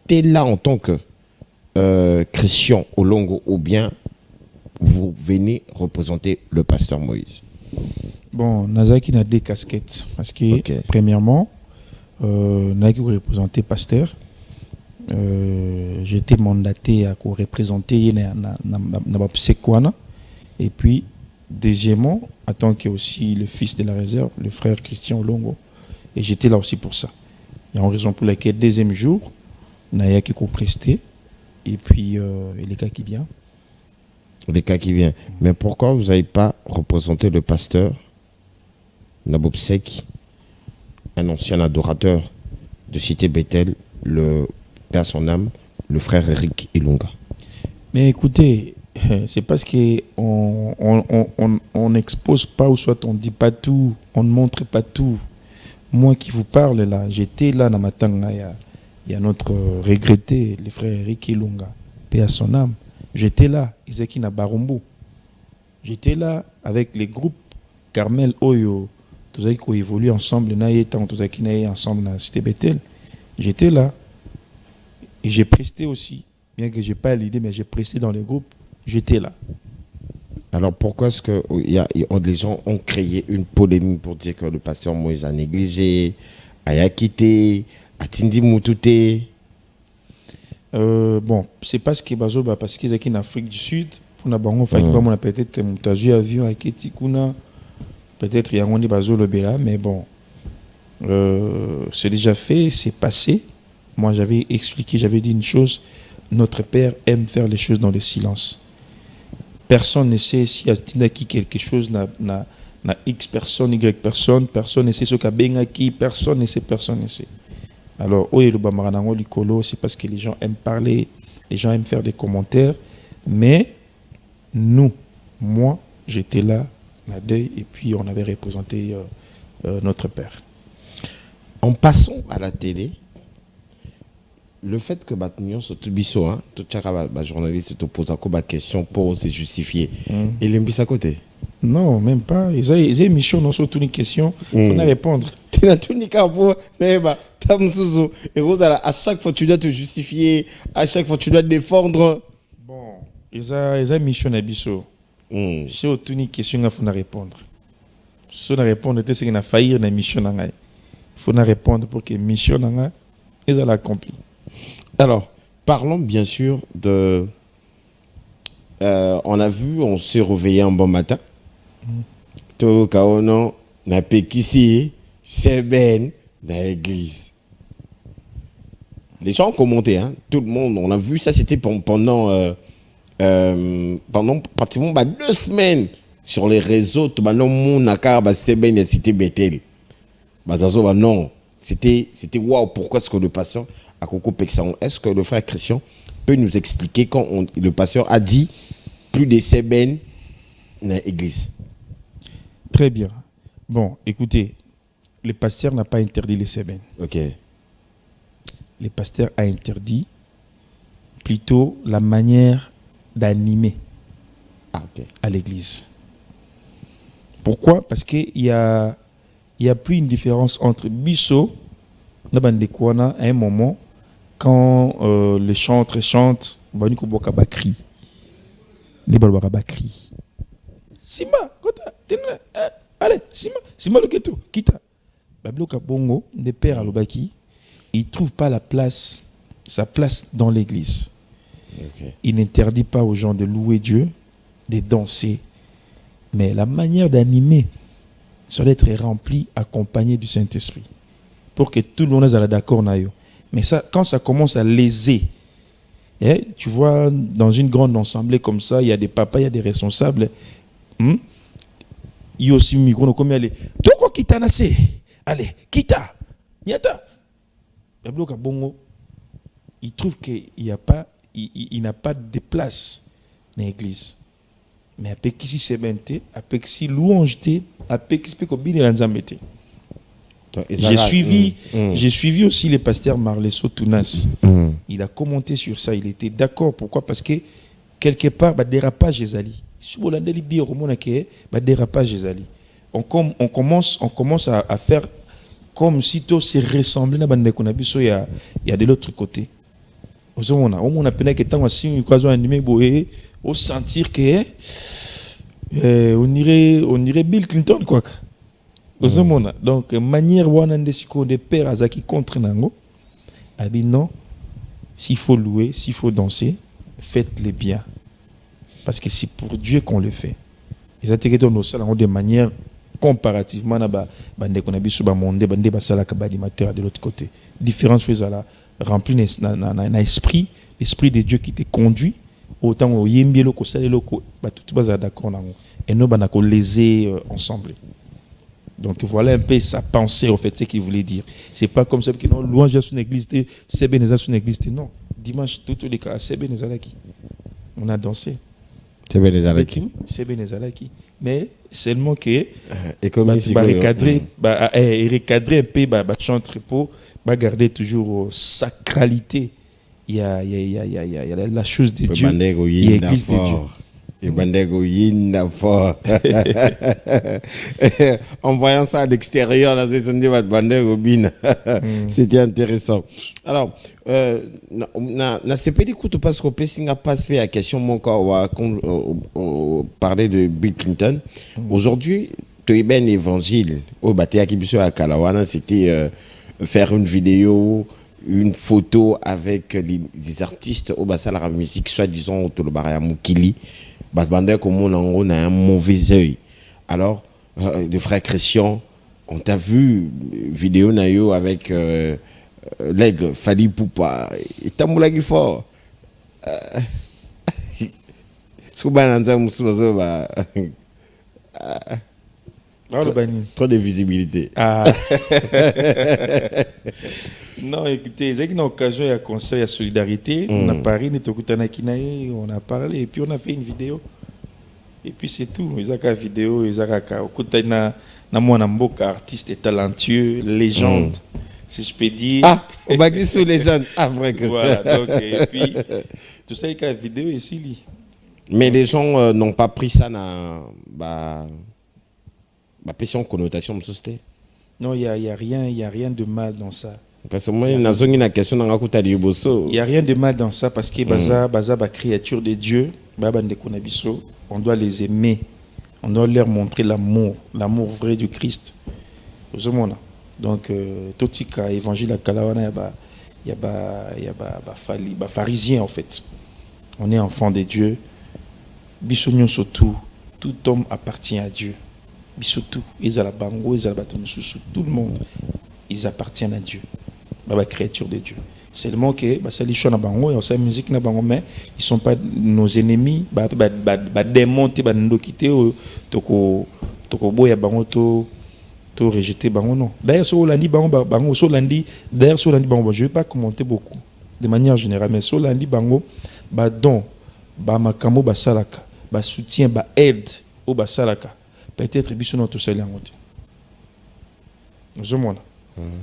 Speaker 1: es là en tant que Christian Olongo ou bien vous venez représenter le pasteur Moïse?
Speaker 2: Bon, Nazaki a deux casquettes. Parce que, premièrement, Nazaki représenter pasteur. J'étais mandaté à représenter Sekwana. Et puis, deuxièmement, en tant que aussi le fils de la réserve, le frère Christian Olongo. Et j'étais là aussi pour ça. Il y a une raison pour laquelle, deuxième jour, Naya qui presté. Et puis, les cas qui viennent.
Speaker 1: Les cas qui viennent. Mais pourquoi vous n'avez pas représenté le pasteur Nabobsek, un ancien adorateur de Cité Bethel, le père son âme, le frère Eric Ilunga?
Speaker 2: Mais écoutez, c'est parce qu'on n'expose pas, ou soit on ne dit pas tout, on ne montre pas tout. Moi qui vous parle là, j'étais là dans ma tanga, il y a notre regretté, le frère Eric Ilunga, paix à son âme. J'étais là, Isaki Nabarumbu. J'étais là avec les groupes Carmel Oyo, tous ceux qui évoluent ensemble, tous ceux qui sont ensemble dans la cité Bethel. J'étais là et j'ai presté aussi. Bien que je n'ai pas l'idée, mais j'ai presté dans les groupes, j'étais là.
Speaker 1: Alors pourquoi est-ce que les gens ont créé une polémique pour dire que le pasteur Moïse a négligé, a quitté, a tindi moutouté?
Speaker 2: Bon, c'est parce que parce qu'ils sont en Afrique du Sud, pour nous peut-être montager avion avec Etikuna, peut-être il y a un bazolo bela, mais bon, c'est déjà fait, c'est passé. Moi j'avais expliqué, j'avais dit une chose. Notre Père aime faire les choses dans le silence. Personne ne sait si y a quelque chose, na X personne, Y personne, personne ne sait ce qu'a bien qui, personne ne sait. Alors, c'est parce que les gens aiment parler, les gens aiment faire des commentaires, mais nous, moi, j'étais là, la deuil, et puis on avait représenté notre Père.
Speaker 1: En passant à la télé, le fait que Batnion soit tout bisso, tout journaliste te pose une question pour se justifier. Il aime à côté.
Speaker 2: Non, même pas. Ils ont une émission, non, surtout une question. Il faut répondre.
Speaker 1: Tu as tout niqué pour. Et à chaque fois, tu dois te justifier. À chaque fois, tu dois te défendre.
Speaker 2: Bon, ils ont une émission à bisso. Si tu as une question, il faut répondre. Si on répond, c'est qu'il a failli dans l'émission. Il faut répondre pour que l'émission ils ont accompli.
Speaker 1: Alors, parlons bien sûr de... on a vu, on s'est réveillé un bon matin. Tout kaono na pekisi seben dans l'église. Les gens ont commenté, tout le monde, on a vu ça, c'était pendant pratiquement 2 semaines sur les réseaux. Tout le monde a dit Seben et cité Bethel. Non, c'était waouh, pourquoi est-ce que le pasteur à Coco Pexan, est-ce que le frère Christian peut nous expliquer quand le pasteur a dit plus de Seben dans l'église?
Speaker 2: Très bien. Bon, écoutez, le pasteur n'a pas interdit les Seben.
Speaker 1: Ok.
Speaker 2: Le pasteur a interdit plutôt la manière d'animer à l'église. Pourquoi? Parce qu'il y a plus une différence entre Bisso, à un moment, quand le chanteur chante, il crie. Sima, allez, Sima le ghetto, quitte. Babloka Bongo, des pères à l'Obaki, il ne trouve pas sa place dans l'église. Okay. Il n'interdit pas aux gens de louer Dieu, de danser, mais la manière d'animer, ça doit être rempli, accompagné du Saint-Esprit, pour que tout le monde soit d'accord. Mais ça, quand ça commence à léser, tu vois, dans une grande assemblée comme ça, il y a des papas, il y a des responsables. Il y a aussi un micro, comme il y a Toko kita nase, allez, kita, nyata. Il trouve qu'il n'y a pas, il n'a pas de place dans l'église. Mais avec qui c'est benté, avec qui louange, avec qui c'est que j'ai suivi aussi le pasteur Marlesso Tounas. Il a commenté sur ça. Il était d'accord. Pourquoi? Parce que quelque part, dérapage Ezali. Dérapage Ezali. On commence à faire comme si tout se ressemblait à il y a de l'autre côté. On a peine que tant au sentir que on dirait Bill Clinton quoi. Donc manière de père azaki contre nango. Non, s'il faut louer, s'il faut danser, faites-le bien. Parce que c'est pour Dieu qu'on le fait. Ils ont été de manière comparativement de l'autre côté. Différence faisant rempli l'esprit de Dieu qui te conduit. Autant au yembi loko sale loko tout bas d'accord et nous banako léser ensemble. Donc voilà un peu sa pensée en fait, ce qu'il voulait dire. C'est pas comme ça que non louange à son église, c'est bénéza son église, non. Dimanche tout les cas c'est bénéza qui. On a dansé.
Speaker 1: C'est bien les Alaki.
Speaker 2: C'est bien les Alaki. Mais seulement que
Speaker 1: et comme
Speaker 2: recadrer un peu champ entrepôt, garder toujours sacralité. Il y a la chose de Dieu. Il y a l'église de Dieu.
Speaker 1: En voyant ça à l'extérieur, c'était intéressant. Alors, na sepeli kutu parce que singa passe fait la question mon cas parler de Bill Clinton. Aujourd'hui, tu es bien évangile au batéa qui biso à Kalawana, c'était faire une vidéo, une photo avec des artistes au bassin de la musique, soi-disant au Tolobara Mukili. Basbandé comme on a un mauvais œil. Alors, le frère Christian, on t'a vu vidéo nayo avec l'aigle Fali Poupa et Tamoulagi fort. Trop de visibilité.
Speaker 2: Non, écoutez, c'est une occasion, il y a concert, il y a solidarité. On a parlé, on a parlé, et puis on a fait une vidéo. Et puis c'est tout. Ils ont une vidéo, ils ont un artiste talentueux, légende, si je peux dire.
Speaker 1: Ah, on va dire sur légende. Ah, vrai que
Speaker 2: voilà, ça. Donc, et puis, tout ça, il y a une vidéo ici.
Speaker 1: Mais les gens n'ont pas pris ça dans ma question connotation de société.
Speaker 2: Non, il y a rien de mal dans ça.
Speaker 1: Parce que moi, il y a une question dans la
Speaker 2: il n'y a rien de mal dans ça parce que baza créature de Dieu, on doit les aimer, on doit leur montrer l'amour vrai du Christ. Donc, tout ce qui est évangile à Kalawana, il y a pharisien en fait. On est enfant de Dieu. Bisognon surtout, tout homme appartient à Dieu. Surtout, ils ont la bango, ils ont la tout le monde, ils appartiennent à Dieu. La créature de Dieu. Seulement que ça les chants na bango et ça musique na bango mais ils sont pas nos ennemis démonter ndokité toko boya bango to rejeter bango non. D'ailleurs sur lundi bango sur lundi d'ailleurs sur lundi bango je vais pas commenter beaucoup de manière générale mais sur lundi bango don makambo salaka soutien aide au salaka peut-être biso notre seul yangote.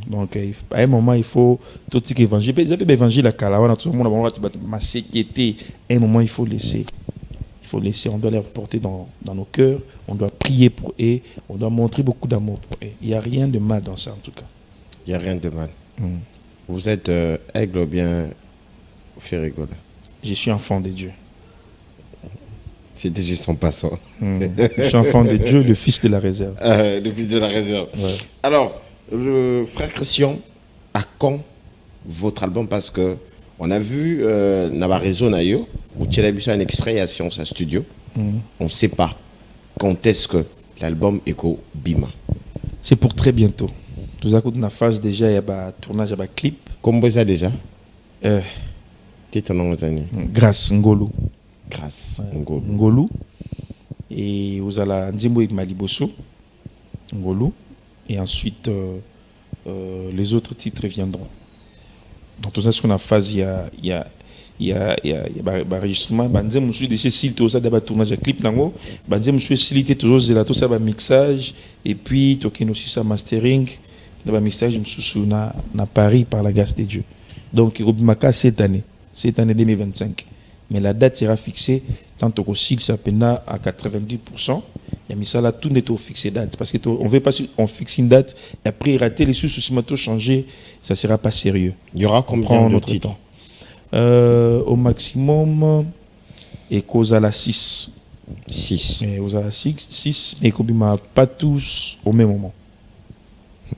Speaker 2: Donc à un moment il faut tout ce qui est évangile l'évangile à Kalawana tout le monde ma sécurité à un moment il faut laisser on doit les porter dans nos cœurs, on doit prier pour eux, on doit montrer beaucoup d'amour pour eux. Il n'y a rien de mal dans ça en tout cas.
Speaker 1: Il n'y a rien de mal. Vous êtes aigle ou bien Ferrigola?
Speaker 2: Je suis enfant de Dieu.
Speaker 1: C'était juste en passant.
Speaker 2: Je suis enfant de Dieu, le fils de la réserve.
Speaker 1: Le fils de la réserve. Ouais. Alors, frère Christian, à quand votre album? Parce que on a vu dans réseau Nayo, où tu as un extrait à Science à Studio. On ne sait pas quand est-ce que l'album Echo Bima.
Speaker 2: C'est pour très bientôt. Tout ça, dans la phase déjà, il y a un tournage, il y a un clip.
Speaker 1: Comment ça déjà? Qu'est-ce
Speaker 2: Grâce Ngolo.
Speaker 1: Grâce
Speaker 2: Ngolo. Et vous allez Ndimbo et Maliboso. Ngolo. Et ensuite, les autres titres viendront. Dans tout ça, sur la phase, il y a enregistrement. Banzé monsieur de ces sites, tout ça, d'abord tournage de clip nango. Banzé monsieur silité toujours là, tout ça, mixage. Et puis, token aussi ça mastering. D'abord mixage, monsieur na Paris par la grâce de Dieu. Donc, Robimaka cette année 2025. Mais la date sera fixée tant que s'il s'appelle à 90%. Il y a mis ça là, tout n'est pas fixé date. Parce qu'on ne veut pas on fixe une date et après rater les sous changer, ça ne sera pas sérieux.
Speaker 1: Il y aura combien de titres?
Speaker 2: Au maximum, et cause à la 6.
Speaker 1: 6.
Speaker 2: Et aux à la 6, mais pas tous au même moment.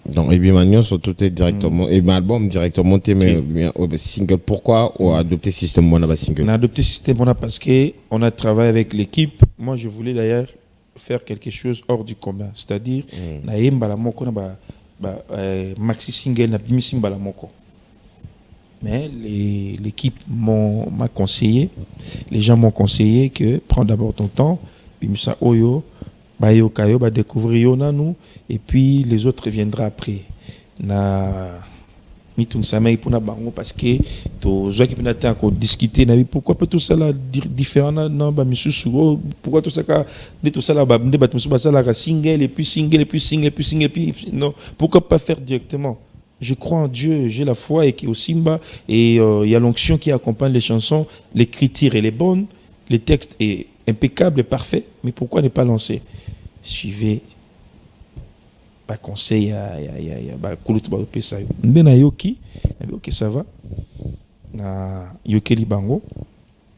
Speaker 1: Donc, Ebimagnon sont tout directement, et mon album directement, mais single. Pourquoi on a adopté Système Mona single?
Speaker 2: On a adopté Système Mona parce qu'on a travaillé avec l'équipe. Moi, je voulais d'ailleurs faire quelque chose hors du commun. C'est-à-dire, maxi single, na bimi simbala moko. Mais l'équipe m'a conseillé, les gens m'ont conseillé que prends d'abord ton temps, bimisa oyo. Bayo Kayo va découvrir nous et puis les autres viendront après. ni tout ça mais pour na bango parce que to zo qui peut encore discuter na pourquoi pas tout ça là différent non ba misusu pourquoi tout ça ka de tout ça là ba de ba tout ça là single et puis single et puis single et puis single et puis non pourquoi pas faire directement. Je crois en Dieu, j'ai la foi et qui au Simba et il y a l'onction qui accompagne les chansons, l'écriture elle est bonne, le texte est impeccable et parfait, mais pourquoi ne pas lancer? Suivez pas conseil ba kulutu ba pesa yo. Ndena yoki, OK ça va. Na yoki libango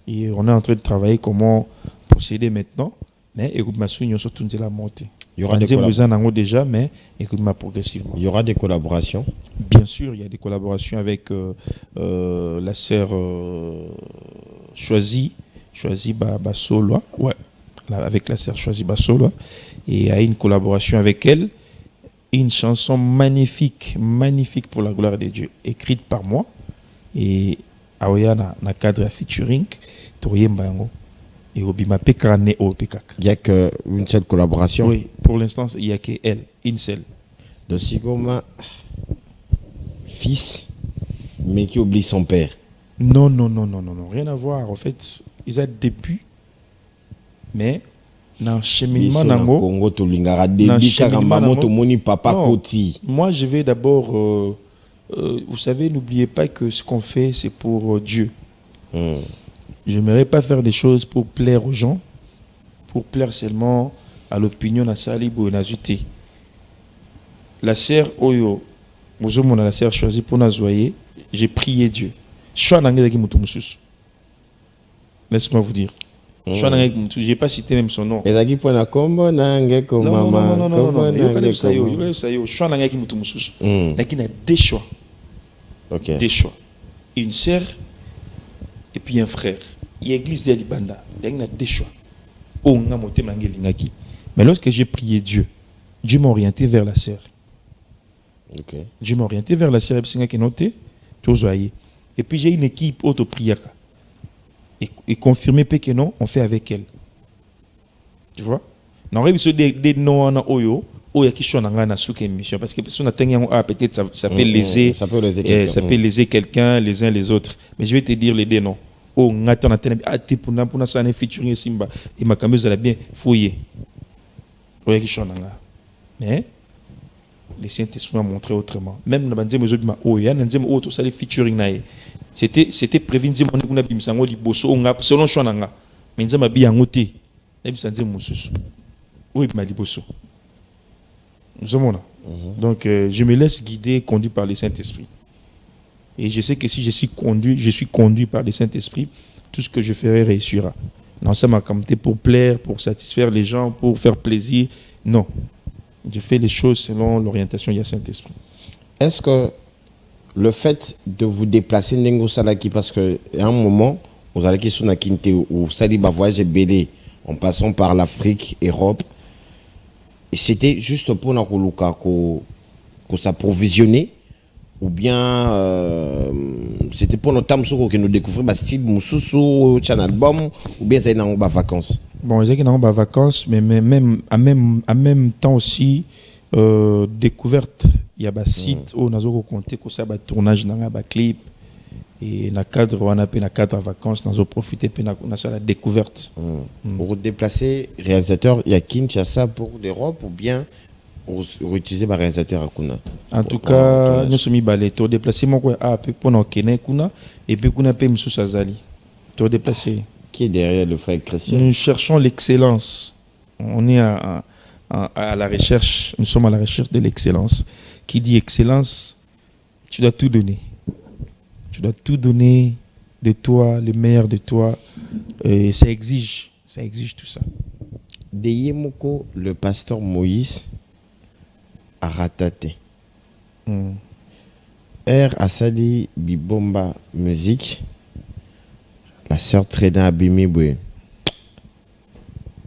Speaker 2: et on est en train de travailler comment procéder maintenant, mais écoute ma souillon surtout de la montée. Il y aura des collaborations déjà, mais écoute-moi progressivement.
Speaker 1: Il y aura des collaborations.
Speaker 2: Bien sûr, il y a des collaborations avec la sœur Choisie Basolo. Ouais, avec la sœur Choisie Basolo. Et il y a une collaboration avec elle. Une chanson magnifique, magnifique pour la gloire de Dieu, écrite par moi. Et Aoya na cadre featuring, Toriemba yango. Et Obima Pekrane au Pekak.
Speaker 1: Il n'y a qu'une seule collaboration.
Speaker 2: Oui, pour l'instant, il n'y a qu'elle, une seule.
Speaker 1: De Sigoma, fils, mais qui oublie son père.
Speaker 2: Non, rien à voir. En fait, ils ont depuis, mais dans le cheminement moi, je vais d'abord, vous savez, n'oubliez pas que ce qu'on fait, c'est pour Dieu. Je n'aimerais pas faire des choses pour plaire aux gens, pour plaire seulement à l'opinion de Salibo et Nazuté. La sœur Oyo, la sœur choisie pour Nazoyer, j'ai prié Dieu. Laisse-moi vous dire. Je n'ai pas cité même son nom. Non. Des choix. Des choix. Une sœur et puis un frère. Il y a l'église de Libanda. Il y a des choix. Mais lorsque j'ai prié Dieu, Dieu m'a orienté vers la sœur. Dieu m'a orienté vers la sœur et puis j'ai une équipe auto-priaka. Et confirmé que non, on fait avec elle. Tu vois? Non, des noms en oyo. Parce que peut-être ça peut léser, ça peut léser quelqu'un, les uns les autres. Mais je vais te dire les deux noms. Oh, pour ça featuring Simba et ma cameuse elle a bien fouillé. Mais le Saint-Esprit m'a montré autrement. Même dans banzé mezo bima oh ya nzem oh tout ça les featuring nae. C'était prévu nzem on a bimsango di bosso on a selon chonanga. Mais nzem abi yangote. Nzem mususu. Oui, ma libosso. Donc, je me laisse guider, conduit par le Saint-Esprit. Et je sais que si je suis conduit par le Saint-Esprit, tout ce que je ferai réussira. Non, ça m'a comté pour plaire, pour satisfaire les gens, pour faire plaisir. Non. Je fais les choses selon l'orientation du Saint-Esprit.
Speaker 1: Est-ce que le fait de vous déplacer Nengo Salaki, parce qu'à un moment, vous allez sur la Kinte ou Saliba voyage belé en passant par l'Afrique, Europe, c'était juste pour que s'approvisionner ou bien c'était pour notre temps que nous découvrir le style Moussoussou, un album ou bien c'est dans vacances.
Speaker 2: Bon, c'est dans vacances, mais même en même temps aussi découverte. Il y a des sites où nous avons compté que ça tournage dans un clip et dans le cadre on a dans cadre vacances nous avons profité de la découverte.
Speaker 1: Pour vous déplacer réalisateur, il y a Kinshasa pour l'Europe ou bien pour utiliser ma réalisateur à Kuna.
Speaker 2: En tout cas, nous sommes mis pour déplacer mon quoi à peu pour nous Kenya Kuna et puis Kuna peut Moussou Sazali. Pour déplacer.
Speaker 1: Qui est derrière le frère Christian?
Speaker 2: Nous cherchons l'excellence. On est à la recherche, nous sommes à la recherche de l'excellence. Qui dit excellence, tu dois tout donner. Tu dois tout donner de toi, le meilleur de toi. Et ça exige tout ça.
Speaker 1: Deyemoko, le pasteur Moïse, a rataté. R. Asadi Bibomba Musique, la sœur Treda Abimibwe,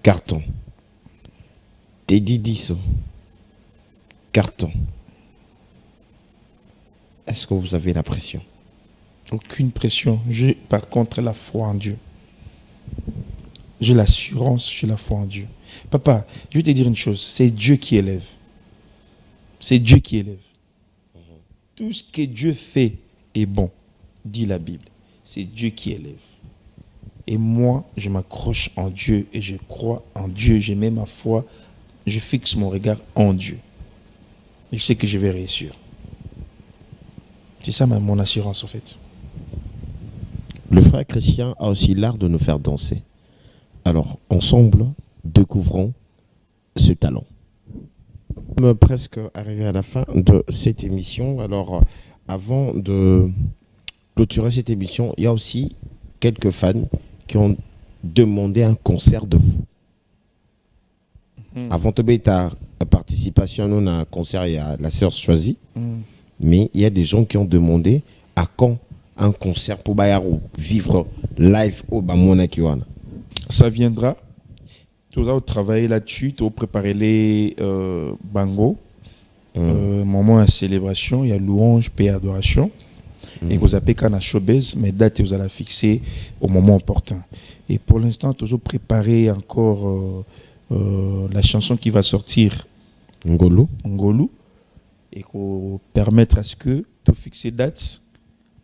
Speaker 1: carton. Teddy Disso, carton. Est-ce que vous avez la pression?
Speaker 2: Aucune pression. J'ai par contre la foi en Dieu. J'ai l'assurance, j'ai la foi en Dieu. Papa, je vais te dire une chose, c'est Dieu qui élève. C'est Dieu qui élève. Tout ce que Dieu fait est bon, dit la Bible. C'est Dieu qui élève. Et moi, je m'accroche en Dieu et je crois en Dieu. Je mets ma foi, je fixe mon regard en Dieu. Et je sais que je vais réussir. C'est ça mon assurance en fait.
Speaker 1: Le frère Christian a aussi l'art de nous faire danser. Alors, ensemble, découvrons ce talent. On est presque arrivé à la fin de cette émission. Alors, avant de clôturer cette émission, il y a aussi quelques fans qui ont demandé un concert de vous. Avant de ta participation, nous, on a un concert, il y a la sœur choisie. Mais il y a des gens qui ont demandé à quand un concert pour vivre live au Bamona Kiwana.
Speaker 2: Ça viendra. Tu vas travailler là-dessus, tu vas préparer les bango. Moment de célébration, il y a louange, paix, adoration. Et vous appelez quand on a showbiz, mais date vous allez fixer au moment opportun. Et pour l'instant, tu vas préparer encore la chanson qui va sortir. Ngolu. Et qu'on permettre à ce que tu fixes date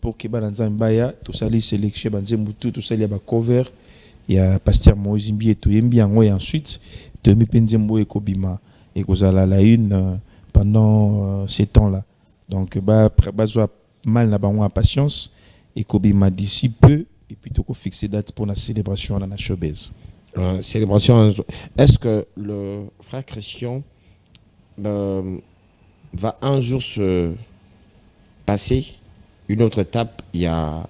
Speaker 2: pour que dans un baya tout ça les sélection tout ça il y a cover il y a pasteur Moizimbi et tout et ensuite tu mets Penzembo et Kobima et que ça la une pendant ces temps-là. Donc mal n'a pas patience et Kobima d'ici peu et puis tu fixer date pour la célébration dans la showbiz.
Speaker 1: Célébration. Est-ce que le frère Christian va un jour se passer une autre étape? Il y a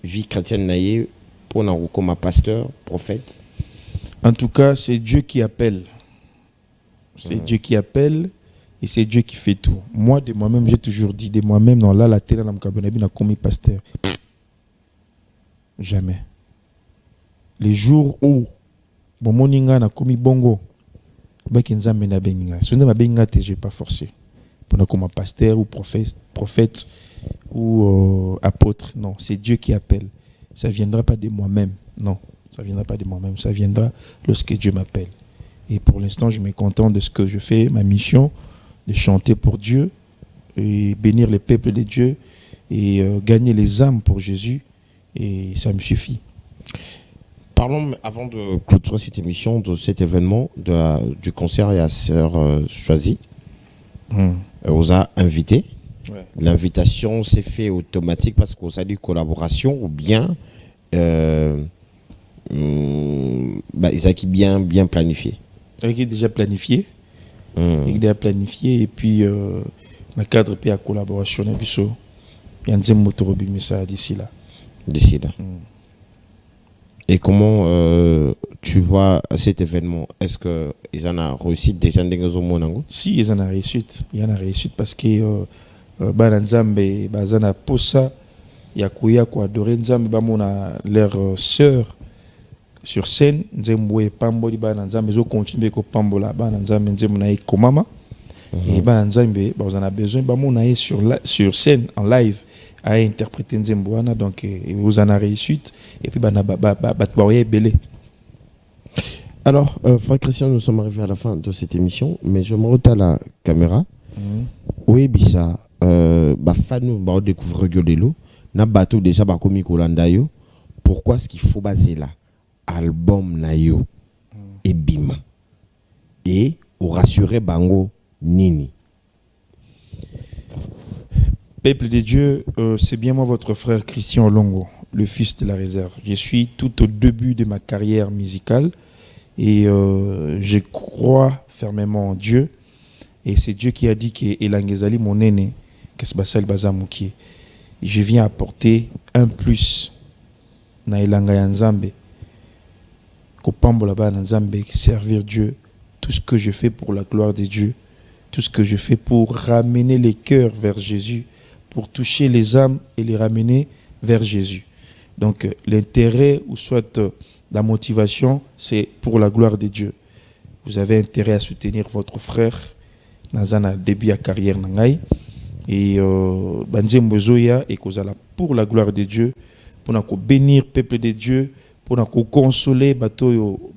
Speaker 1: vie chrétienne naïe pour nous comme pasteur, prophète.
Speaker 2: En tout cas, c'est Dieu qui appelle. C'est Dieu qui appelle et c'est Dieu qui fait tout. Moi, de moi-même, j'ai toujours dit, de moi-même, non, là, la télé, n'a commis pasteur. Jamais. Les jours où, bon, mon inga n'a commis bongo, bah, kinza mena benga. Si on n'a benga, je n'ai pas forcé. Pour comme pasteur ou prophète ou apôtre. Non, c'est Dieu qui appelle. Ça ne viendra pas de moi-même. Non, ça ne viendra pas de moi-même. Ça viendra lorsque Dieu m'appelle. Et pour l'instant, je me contente de ce que je fais, ma mission, de chanter pour Dieu et bénir les peuples de Dieu et gagner les âmes pour Jésus. Et ça me suffit.
Speaker 1: Parlons, avant de clôturer cette émission, de cet événement, du concert à la sœur choisie. On vous a invité. Ouais. L'invitation s'est faite automatique parce qu'on a dit collaboration ou bien ils ont bien planifié.
Speaker 2: Il est déjà planifié. Il est déjà planifié et puis le cadre de la collaboration il y a un moteur d'ici là.
Speaker 1: D'ici là. Et comment tu vois cet événement? Est-ce qu'ils en ont réussi déjà?
Speaker 2: Si, ils en ont réussi. Il y en a réussi parce que Bananzambe, Bazana Posa, Yakuya, quoi, adorer Nzambe, Bamona, leur sœur sur scène, Nzemwe Pambo, Bananzambe, ils ont continué avec Pambola, Bananzambe, Nzemuna et Komama. Et Bananzambe, vous en avez besoin, Bamona sur scène, en live, à interpréter Nzemboana, donc vous en avez réussi. Et puis, Batbaouye Belé.
Speaker 1: Alors, frère Christian, nous sommes arrivés à la fin de cette émission, mais je me retourne à la caméra. Oui, Bissa, fan découvrir Gyodelo, na bateau déjà bakomi Kolandayo. Pourquoi est-ce qu'il faut baser là? Album Nayo et Bima. Et au rassurer Bango Nini.
Speaker 2: Peuple de Dieu, c'est bien moi votre frère Christian Longo, le fils de la réserve. Je suis tout au début de ma carrière musicale et je crois fermement en Dieu. Et c'est Dieu qui a dit que Elangezali, mon aîné, que c'est Basal Bazamouki. Je viens apporter un plus na Elanga Nzambe. Kopambo là-bas Nzambe, servir Dieu. Tout ce que je fais pour la gloire de Dieu. Tout ce que je fais pour ramener les cœurs vers Jésus. Pour toucher les âmes et les ramener vers Jésus. Donc l'intérêt ou soit la motivation, c'est pour la gloire de Dieu. Vous avez intérêt à soutenir votre frère dans un début de carrière et Banzembozoya et pour la gloire de Dieu, pour nous bénir le peuple de Dieu, pour nous consoler batoyo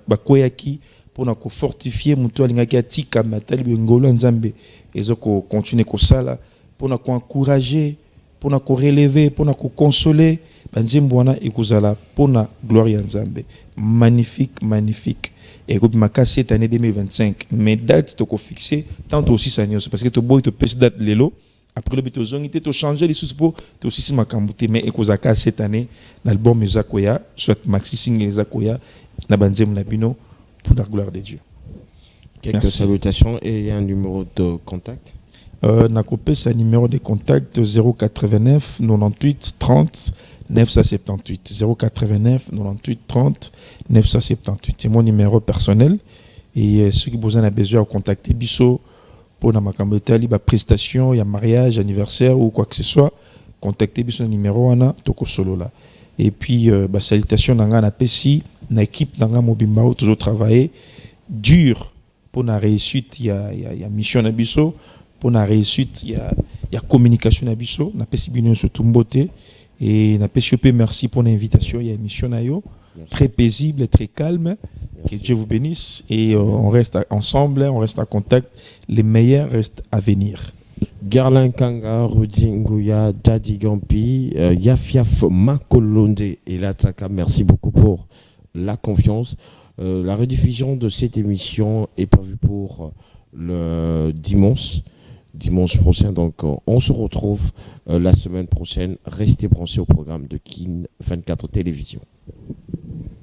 Speaker 2: bakoyaki, pour nous fortifier muto alingaki atika matali ngolo nzambe et continuer ko sala pour nous encourager, pour nous relever, pour nous consoler. Banzembo wana ekozala pour la gloire ya Nzambe. Magnifique, magnifique. Et comme ma cette année 2025, mes dates to fixées tant aussi Seigneur parce que to boy to pèse date lelo après le beto zong to changer les sous pour to aussi si makambuté mais ekozaka cette année l'album Ezakoya soit maxi single Ezakoya na banzembo na bino pour la gloire de Dieu.
Speaker 1: Quelques salutations et un numéro de contact.
Speaker 2: Na copé sa numéro de contact 089 98 30 978 089 98 30 978. C'est mon numéro personnel et ceux qui besoin besoin de contacter Bisso pour na makambo tali ba prestation, ya mariage, anniversaire ou quoi que ce soit, contacter Bisso numéro wana toko solo là. Et puis ba salutation nanga na pesi na équipe nanga mobimba toujours travailler dur pour la réussite, il y a mission na Bisso pour la réussite, il y a communication na Bisso na pesi bino surtout mbote. Et na PCP, merci pour l'invitation. Il y a une mission très paisible et très calme. Merci. Que Dieu vous bénisse. Et on reste ensemble, on reste en contact. Les meilleurs restent à venir.
Speaker 1: Garlin Kanga, Rudi Nguya, Daddy Gampi, Yafiaf Makolonde et Lataka, merci beaucoup pour la confiance. La rediffusion de cette émission est prévue pour le dimanche prochain. Donc, on se retrouve la semaine prochaine. Restez branchés au programme de Kin 24 Télévision.